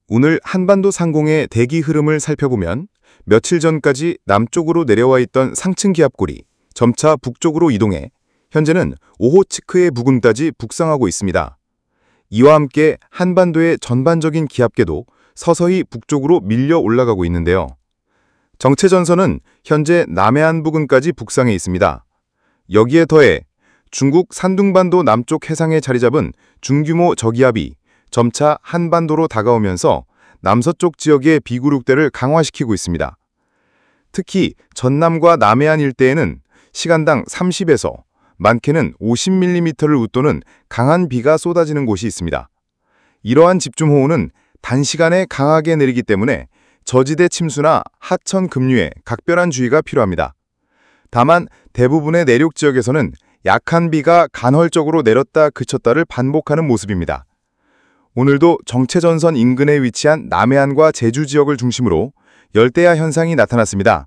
오늘 한반도 상공의 대기 흐름을 살펴보면 며칠 전까지 남쪽으로 내려와 있던 상층 기압골이 점차 북쪽으로 이동해 현재는 오호츠크의 부근까지 북상하고 있습니다. 이와 함께 한반도의 전반적인 기압계도 서서히 북쪽으로 밀려 올라가고 있는데요. 정체전선은 현재 남해안 부근까지 북상해 있습니다. 여기에 더해 중국 산둥반도 남쪽 해상에 자리 잡은 중규모 저기압이 점차 한반도로 다가오면서 남서쪽 지역의 비구름대를 강화시키고 있습니다. 특히 전남과 남해안 일대에는 시간당 30에서 많게는 50mm를 웃도는 강한 비가 쏟아지는 곳이 있습니다. 이러한 집중호우는 단시간에 강하게 내리기 때문에 저지대 침수나 하천 급류에 각별한 주의가 필요합니다. 다만 대부분의 내륙 지역에서는 약한 비가 간헐적으로 내렸다 그쳤다를 반복하는 모습입니다. 오늘도 정체전선 인근에 위치한 남해안과 제주 지역을 중심으로 열대야 현상이 나타났습니다.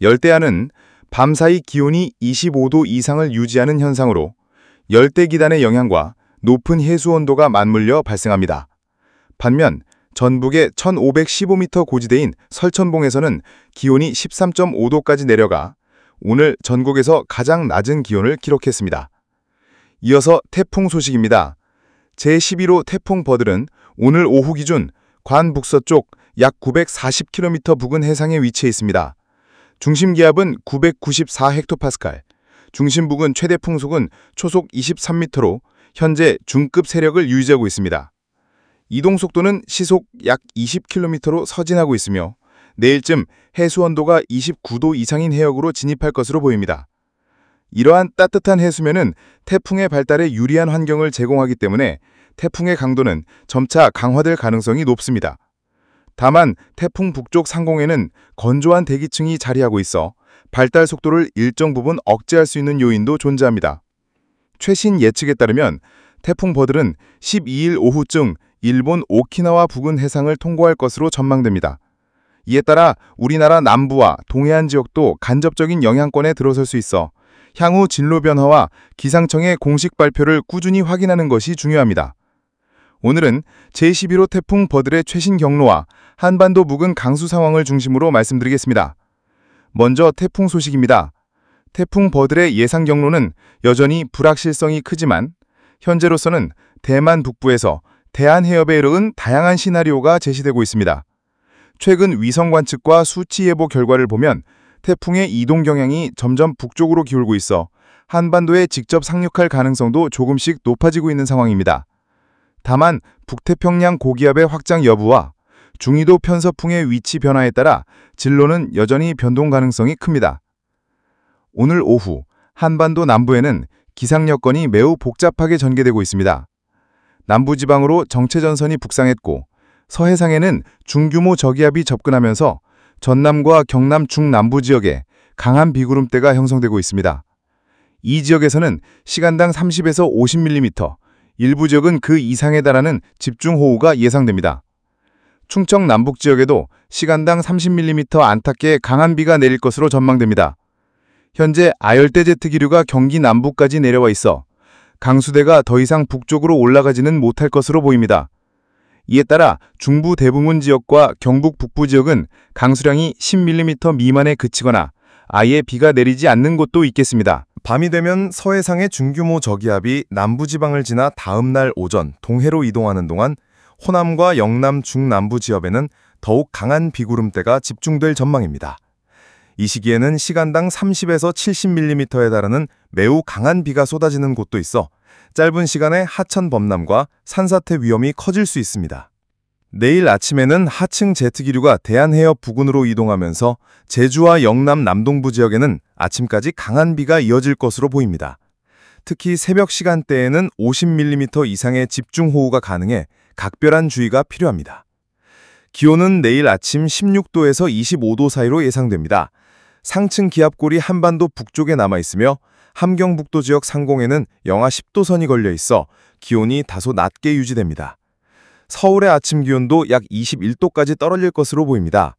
열대야는 밤사이 기온이 25도 이상을 유지하는 현상으로 열대기단의 영향과 높은 해수온도가 맞물려 발생합니다. 반면 전북의 1515m 고지대인 설천봉에서는 기온이 13.5도까지 내려가 오늘 전국에서 가장 낮은 기온을 기록했습니다. 이어서 태풍 소식입니다. 제11호 태풍 버들은 오늘 오후 기준 관 북서쪽 약 940km 부근 해상에 위치해 있습니다. 중심 기압은 994헥토파스칼, 중심 부근 최대 풍속은 초속 23m로 현재 중급 세력을 유지하고 있습니다. 이동 속도는 시속 약 20km로 서진하고 있으며 내일쯤 해수 온도가 29도 이상인 해역으로 진입할 것으로 보입니다. 이러한 따뜻한 해수면은 태풍의 발달에 유리한 환경을 제공하기 때문에 태풍의 강도는 점차 강화될 가능성이 높습니다. 다만 태풍 북쪽 상공에는 건조한 대기층이 자리하고 있어 발달 속도를 일정 부분 억제할 수 있는 요인도 존재합니다. 최신 예측에 따르면 태풍 버들은 12일 오후쯤 일본 오키나와 부근 해상을 통과할 것으로 전망됩니다. 이에 따라 우리나라 남부와 동해안 지역도 간접적인 영향권에 들어설 수 있어 향후 진로 변화와 기상청의 공식 발표를 꾸준히 확인하는 것이 중요합니다. 오늘은 제11호 태풍 버들의 최신 경로와 한반도 부근 강수 상황을 중심으로 말씀드리겠습니다. 먼저 태풍 소식입니다. 태풍 버들의 예상 경로는 여전히 불확실성이 크지만 현재로서는 대만 북부에서 대한해협에 이르는 다양한 시나리오가 제시되고 있습니다. 최근 위성 관측과 수치 예보 결과를 보면 태풍의 이동 경향이 점점 북쪽으로 기울고 있어 한반도에 직접 상륙할 가능성도 조금씩 높아지고 있는 상황입니다. 다만 북태평양 고기압의 확장 여부와 중위도 편서풍의 위치 변화에 따라 진로는 여전히 변동 가능성이 큽니다. 오늘 오후 한반도 남부에는 기상 여건이 매우 복잡하게 전개되고 있습니다. 남부지방으로 정체전선이 북상했고 서해상에는 중규모 저기압이 접근하면서 전남과 경남 중남부 지역에 강한 비구름대가 형성되고 있습니다. 이 지역에서는 시간당 30에서 50mm, 일부 지역은 그 이상에 달하는 집중호우가 예상됩니다. 충청 남북 지역에도 시간당 30mm 안팎의 강한 비가 내릴 것으로 전망됩니다. 현재 아열대 제트 기류가 경기 남부까지 내려와 있어 강수대가 더 이상 북쪽으로 올라가지는 못할 것으로 보입니다. 이에 따라 중부 대부분 지역과 경북 북부 지역은 강수량이 10mm 미만에 그치거나 아예 비가 내리지 않는 곳도 있겠습니다. 밤이 되면 서해상의 중규모 저기압이 남부지방을 지나 다음 날 오전 동해로 이동하는 동안 호남과 영남 중남부 지역에는 더욱 강한 비구름대가 집중될 전망입니다. 이 시기에는 시간당 30에서 70mm에 달하는 매우 강한 비가 쏟아지는 곳도 있어 짧은 시간에 하천 범람과 산사태 위험이 커질 수 있습니다. 내일 아침에는 하층 제트기류가 대한해협 부근으로 이동하면서 제주와 영남 남동부 지역에는 아침까지 강한 비가 이어질 것으로 보입니다. 특히 새벽 시간대에는 50mm 이상의 집중호우가 가능해 각별한 주의가 필요합니다. 기온은 내일 아침 16도에서 25도 사이로 예상됩니다. 상층 기압골이 한반도 북쪽에 남아있으며 함경북도 지역 상공에는 영하 10도 선이 걸려 있어 기온이 다소 낮게 유지됩니다. 서울의 아침 기온도 약 21도까지 떨어질 것으로 보입니다.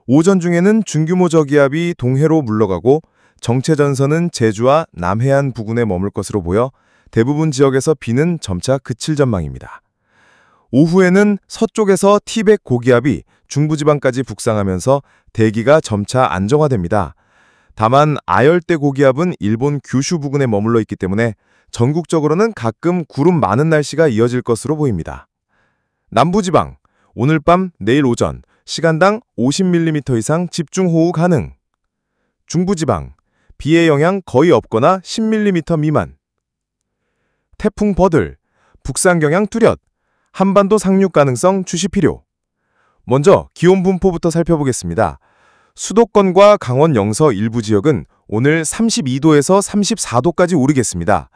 오전 중에는 중규모 저기압이 동해로 물러가고 정체전선은 제주와 남해안 부근에 머물 것으로 보여 대부분 지역에서 비는 점차 그칠 전망입니다. 오후에는 서쪽에서 티벳 고기압이 중부지방까지 북상하면서 대기가 점차 안정화됩니다. 다만 아열대 고기압은 일본 규슈 부근에 머물러 있기 때문에 전국적으로는 가끔 구름 많은 날씨가 이어질 것으로 보입니다. 남부지방, 오늘 밤, 내일 오전, 시간당 50mm 이상 집중호우 가능. 중부지방, 비의 영향 거의 없거나 10mm 미만. 태풍 버들, 북상 경향 뚜렷, 한반도 상륙 가능성 주시 필요. 먼저 기온 분포부터 살펴보겠습니다. 수도권과 강원 영서 일부 지역은 오늘 32도에서 34도까지 오르겠습니다.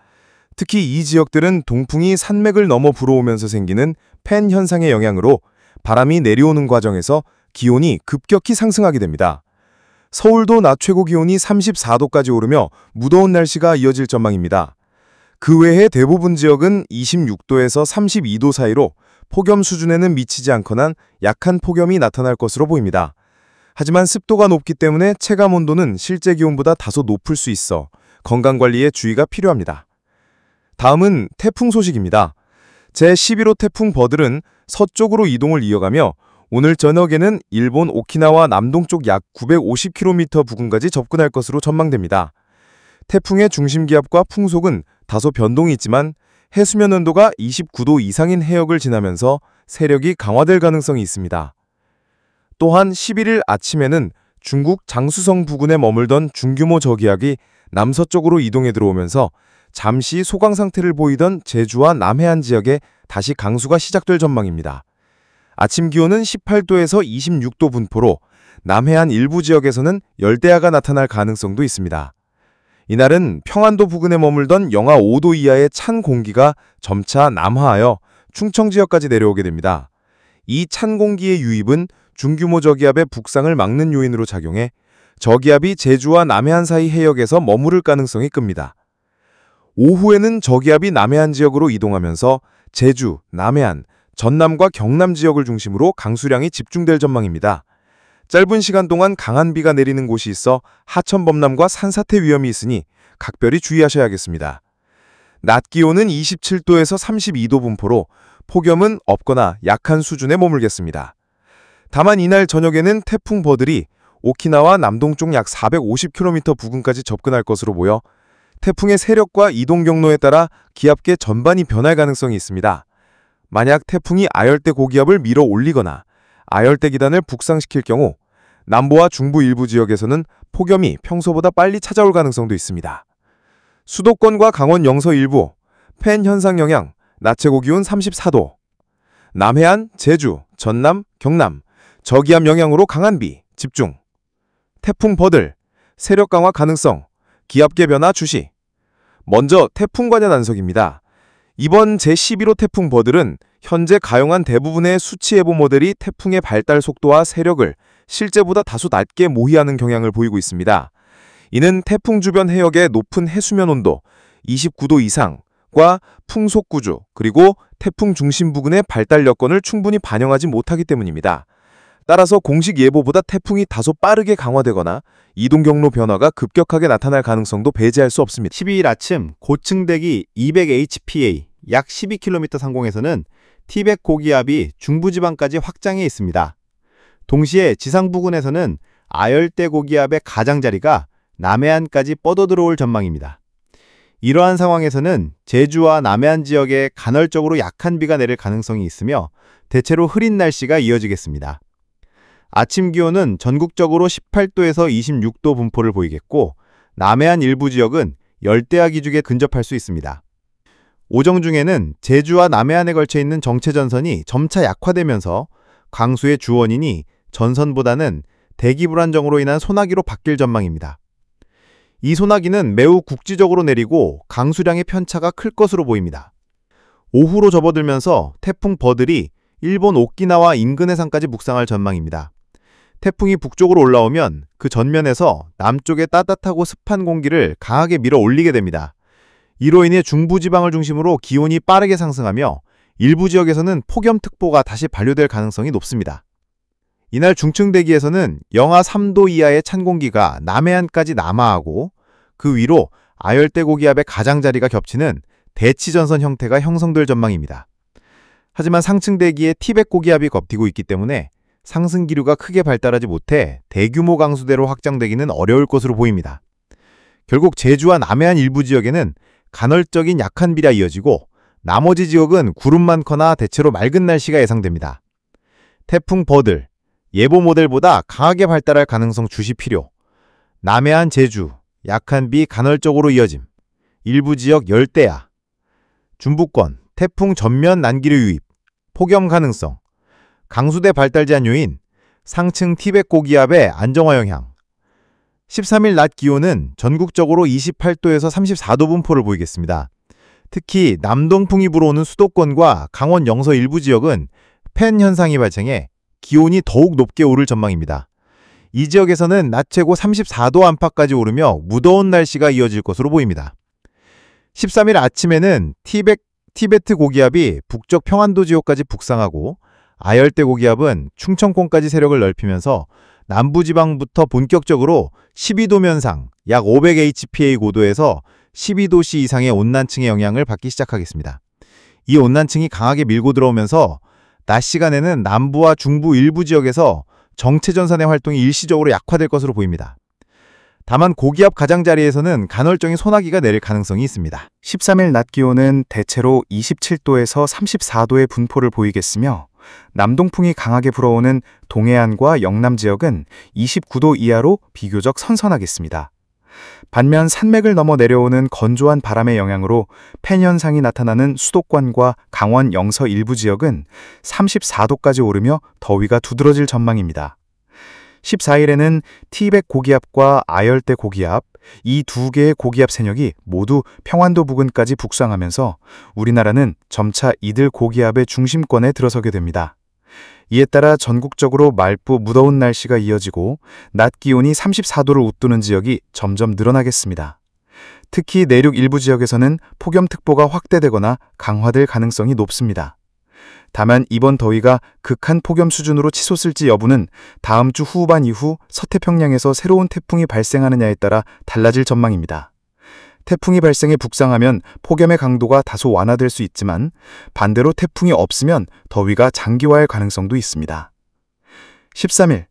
특히 이 지역들은 동풍이 산맥을 넘어 불어오면서 생기는 팬 현상의 영향으로 바람이 내려오는 과정에서 기온이 급격히 상승하게 됩니다. 서울도 낮 최고 기온이 34도까지 오르며 무더운 날씨가 이어질 전망입니다. 그 외에 대부분 지역은 26도에서 32도 사이로 폭염 수준에는 미치지 않거나 약한 폭염이 나타날 것으로 보입니다. 하지만 습도가 높기 때문에 체감 온도는 실제 기온보다 다소 높을 수 있어 건강관리에 주의가 필요합니다. 다음은 태풍 소식입니다. 제11호 태풍 버들은 서쪽으로 이동을 이어가며 오늘 저녁에는 일본 오키나와 남동쪽 약 950km 부근까지 접근할 것으로 전망됩니다. 태풍의 중심기압과 풍속은 다소 변동이 있지만 해수면 온도가 29도 이상인 해역을 지나면서 세력이 강화될 가능성이 있습니다. 또한 11일 아침에는 중국 장쑤성 부근에 머물던 중규모 저기압이 남서쪽으로 이동해 들어오면서 잠시 소강 상태를 보이던 제주와 남해안 지역에 다시 강수가 시작될 전망입니다. 아침 기온은 18도에서 26도 분포로 남해안 일부 지역에서는 열대야가 나타날 가능성도 있습니다. 이날은 평안도 부근에 머물던 영하 5도 이하의 찬 공기가 점차 남하하여 충청 지역까지 내려오게 됩니다. 이 찬 공기의 유입은 중규모 저기압의 북상을 막는 요인으로 작용해 저기압이 제주와 남해안 사이 해역에서 머무를 가능성이 큽니다. 오후에는 저기압이 남해안 지역으로 이동하면서 제주, 남해안, 전남과 경남 지역을 중심으로 강수량이 집중될 전망입니다. 짧은 시간 동안 강한 비가 내리는 곳이 있어 하천 범람과 산사태 위험이 있으니 각별히 주의하셔야겠습니다. 낮 기온은 27도에서 32도 분포로 폭염은 없거나 약한 수준에 머물겠습니다. 다만 이날 저녁에는 태풍 버들이 오키나와 남동쪽 약 450km 부근까지 접근할 것으로 보여 태풍의 세력과 이동 경로에 따라 기압계 전반이 변할 가능성이 있습니다. 만약 태풍이 아열대 고기압을 밀어 올리거나 아열대 기단을 북상시킬 경우 남부와 중부 일부 지역에서는 폭염이 평소보다 빨리 찾아올 가능성도 있습니다. 수도권과 강원 영서 일부, 팬 현상 영향, 낮 최고 기온 34도. 남해안, 제주, 전남, 경남, 저기압 영향으로 강한 비, 집중. 태풍 버들, 세력 강화 가능성, 기압계 변화 주시. 먼저 태풍 관련 안석입니다. 이번 제11호 태풍 버들은 현재 가용한 대부분의 수치 예보 모델이 태풍의 발달 속도와 세력을 실제보다 다소 낮게 모의하는 경향을 보이고 있습니다. 이는 태풍 주변 해역의 높은 해수면 온도 29도 이상과 풍속 구조 그리고 태풍 중심 부근의 발달 여건을 충분히 반영하지 못하기 때문입니다. 따라서 공식 예보보다 태풍이 다소 빠르게 강화되거나 이동 경로 변화가 급격하게 나타날 가능성도 배제할 수 없습니다. 12일 아침 고층 대기 200 HPA 약 12km 상공에서는 티벳 고기압이 중부지방까지 확장해 있습니다. 동시에 지상 부근에서는 아열대 고기압의 가장자리가 남해안까지 뻗어들어올 전망입니다. 이러한 상황에서는 제주와 남해안 지역에 간헐적으로 약한 비가 내릴 가능성이 있으며 대체로 흐린 날씨가 이어지겠습니다. 아침 기온은 전국적으로 18도에서 26도 분포를 보이겠고 남해안 일부 지역은 열대야 기준에 근접할 수 있습니다. 오정 중에는 제주와 남해안에 걸쳐 있는 정체전선이 점차 약화되면서 강수의 주원인이 전선보다는 대기 불안정으로 인한 소나기로 바뀔 전망입니다. 이 소나기는 매우 국지적으로 내리고 강수량의 편차가 클 것으로 보입니다. 오후로 접어들면서 태풍 버들이 일본 오키나와 인근 해상까지 북상할 전망입니다. 태풍이 북쪽으로 올라오면 그 전면에서 남쪽의 따뜻하고 습한 공기를 강하게 밀어 올리게 됩니다. 이로 인해 중부지방을 중심으로 기온이 빠르게 상승하며 일부 지역에서는 폭염특보가 다시 발효될 가능성이 높습니다. 이날 중층 대기에서는 영하 3도 이하의 찬 공기가 남해안까지 남하하고 그 위로 아열대 고기압의 가장자리가 겹치는 대치전선 형태가 형성될 전망입니다. 하지만 상층 대기에 티벳 고기압이 덮이고 있기 때문에 상승 기류가 크게 발달하지 못해 대규모 강수대로 확장되기는 어려울 것으로 보입니다. 결국 제주와 남해안 일부 지역에는 간헐적인 약한 비가 이어지고 나머지 지역은 구름 많거나 대체로 맑은 날씨가 예상됩니다. 태풍 버들, 예보 모델보다 강하게 발달할 가능성 주시 필요. 남해안 제주, 약한 비 간헐적으로 이어짐. 일부 지역 열대야. 중부권, 태풍 전면 난기류 유입. 폭염 가능성. 강수대 발달 제한 요인. 상층 티벳 고기압의 안정화 영향. 13일 낮 기온은 전국적으로 28도에서 34도 분포를 보이겠습니다. 특히 남동풍이 불어오는 수도권과 강원 영서 일부 지역은 팬 현상이 발생해 기온이 더욱 높게 오를 전망입니다. 이 지역에서는 낮 최고 34도 안팎까지 오르며 무더운 날씨가 이어질 것으로 보입니다. 13일 아침에는 티베트 고기압이 북쪽 평안도 지역까지 북상하고 아열대 고기압은 충청권까지 세력을 넓히면서 남부지방부터 본격적으로 12도 면상 약 500 HPA 고도에서 12도씨 이상의 온난층의 영향을 받기 시작하겠습니다. 이 온난층이 강하게 밀고 들어오면서 낮 시간에는 남부와 중부 일부 지역에서 정체전선의 활동이 일시적으로 약화될 것으로 보입니다. 다만 고기압 가장자리에서는 간헐적인 소나기가 내릴 가능성이 있습니다. 13일 낮 기온은 대체로 27도에서 34도의 분포를 보이겠으며 남동풍이 강하게 불어오는 동해안과 영남 지역은 29도 이하로 비교적 선선하겠습니다. 반면 산맥을 넘어 내려오는 건조한 바람의 영향으로 팬 현상이 나타나는 수도권과 강원 영서 일부 지역은 34도까지 오르며 더위가 두드러질 전망입니다. 14일에는 티벳 고기압과 아열대 고기압, 이 두 개의 고기압 세력이 모두 평안도 부근까지 북상하면서 우리나라는 점차 이들 고기압의 중심권에 들어서게 됩니다. 이에 따라 전국적으로 맑고 무더운 날씨가 이어지고 낮 기온이 34도를 웃도는 지역이 점점 늘어나겠습니다. 특히 내륙 일부 지역에서는 폭염특보가 확대되거나 강화될 가능성이 높습니다. 다만 이번 더위가 극한 폭염 수준으로 치솟을지 여부는 다음 주 후반 이후 서태평양에서 새로운 태풍이 발생하느냐에 따라 달라질 전망입니다. 태풍이 발생해 북상하면 폭염의 강도가 다소 완화될 수 있지만 반대로 태풍이 없으면 더위가 장기화할 가능성도 있습니다. 13일,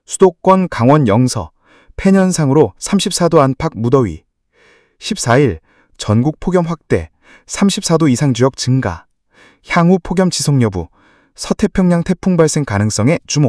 수도권 강원 영서, 팬 현상으로 34도 안팎 무더위. 14일, 전국 폭염 확대, 34도 이상 지역 증가. 향후 폭염 지속 여부, 서태평양 태풍 발생 가능성에 주목.